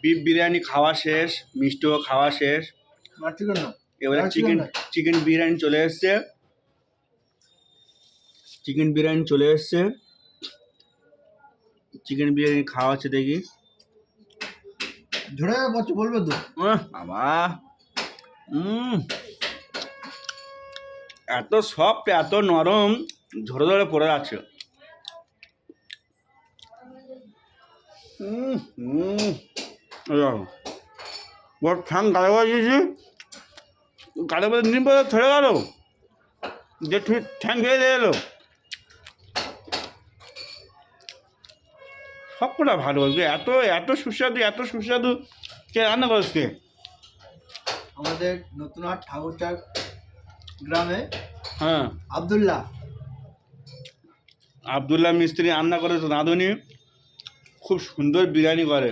Beef biryani খাওয়া শেষ, মিষ্টিও খাওয়া শেষ। এবারে চিকেন বিরিয়ানি চলে এসছে। চিকেন বিরিয়ানি চলে এসছে। চিকেন বিরিয়ানি খাওয়া হচ্ছে, দেখি। ঝরে বলছে বলবে তো বাবা, এত সফট, এত নরম, ঝরে ঝরে পড়ে যাচ্ছে। ঠ্যাং গাড়ে বাজিয়েছি, গাড়ে বাজে দিন পরে ছেড়ে গেল, যে ঠ্যাং ভেঙে দিয়ে এলো। সবকটা ভালো, এত এত সুস্বাদু, এত সুস্বাদু। কে রান্না করেছ? কে? আমাদের নতুন হাট ঠাকুরচার গ্রামে হ্যাঁ, আবদুল্লাহ মিস্ত্রি রান্না করে, রাঁধুনি খুব সুন্দর বিরিয়ানি করে।